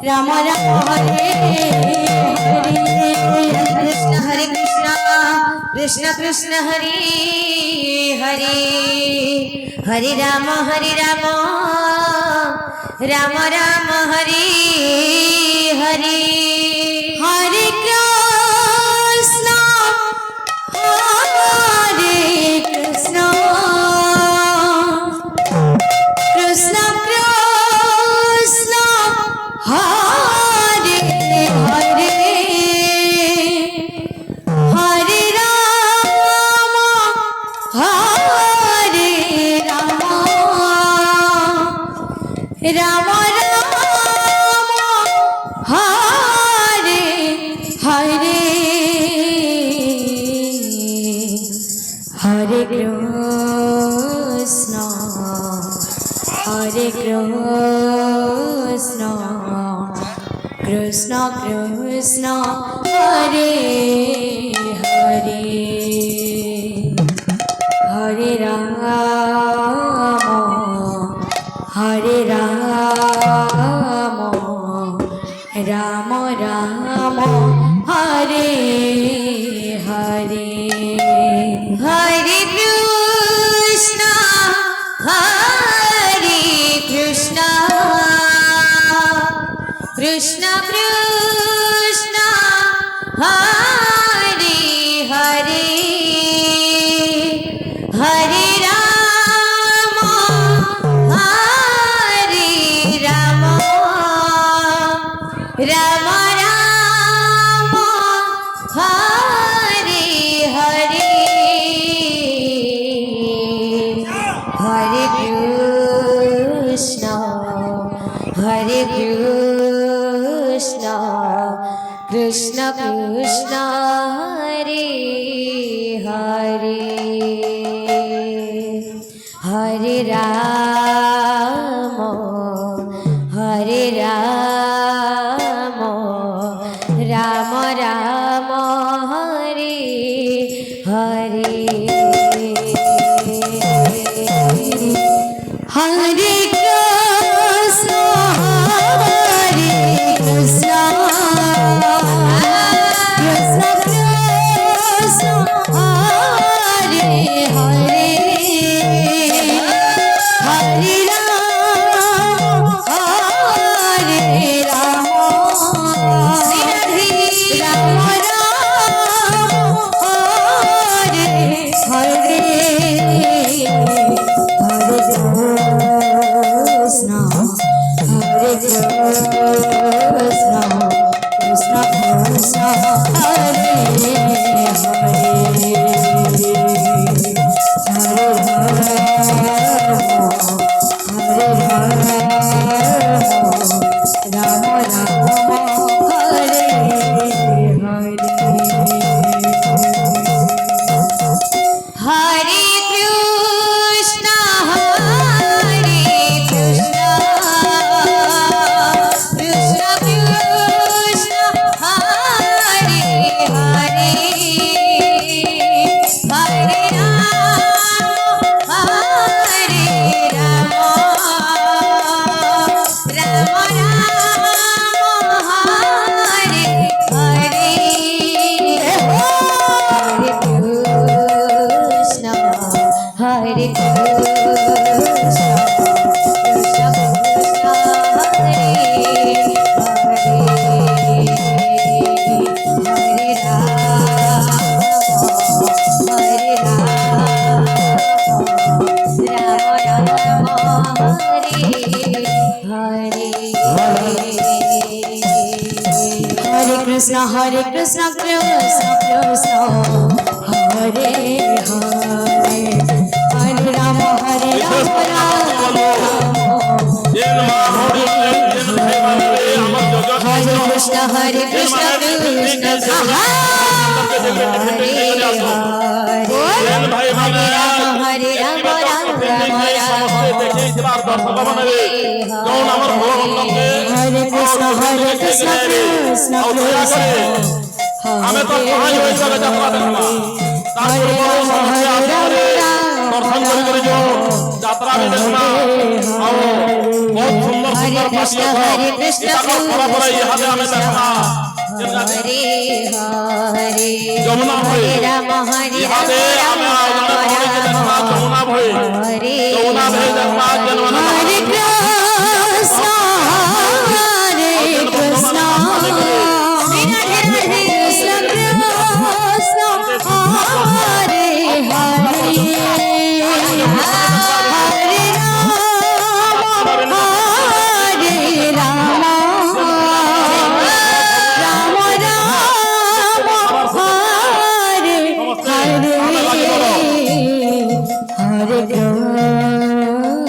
राम राम हरे हरे कृष्ण कृष्ण हरे हरे हरे राम राम राम हरे हरे हरे कृष्ण कृष्ण कृष्ण हरे हरे हरे राम राम राम हरे हरे हरे कृष्ण कृष्ण कृष्ण हरे हरे हरे राम राम राम हरे हरे हरे कृष्ण कृष्ण कृष्ण हरे हरे हरे राम राम राम हरे हरे हरे कृष्ण कृष्ण कृष्ण हरे हरे हरे राम राम राम हरे हरे हरे कृष्ण कृष्ण कृष्ण हरे हरे हरे राम कृष्ण कृष्ण कृष्ण हरे हरे हरे राम हरे कृष्ण कृष्ण हरे कृष्ण कृष्ण हमें तो कहां होई सब जात्रा देखला तार दर्शन करी जो यात्रा भी देखना और बहुत सुंदर কৃষ্ণ হরে কৃষ্ণ হরে হরে যমুনা হরে রাম হরে রাম রাম রাম যমুনা ভয়ে হরে যমুনা ভয়ে জগন্নাথ জন্ম হরে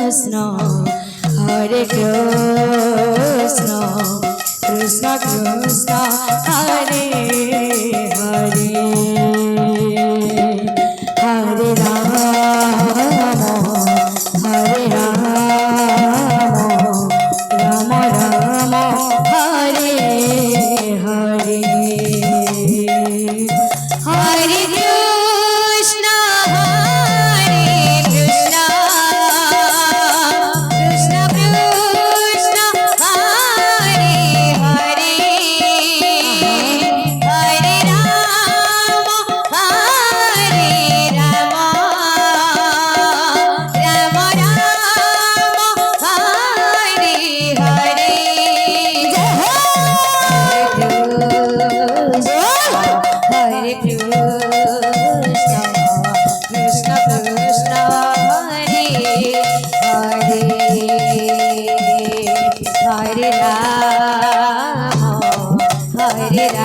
কৃষ্ণ হরে কৃষ্ণ কৃষ্ণ কৃষ্ণ হরে হরে হরে রাম রাম রাম হরে হরে হরে কৃষ্ণ কৃষ্ণ কৃষ্ণ হরে হরে হরে রাম রাম রাম হরে হরে হরে কৃষ্ণ কৃষ্ণ কৃষ্ণ হরে হরে হরে রাম রাম হরে হরে হরে কৃষ্ণ কৃষ্ণ কৃষ্ণ হরে হরে হরে রাম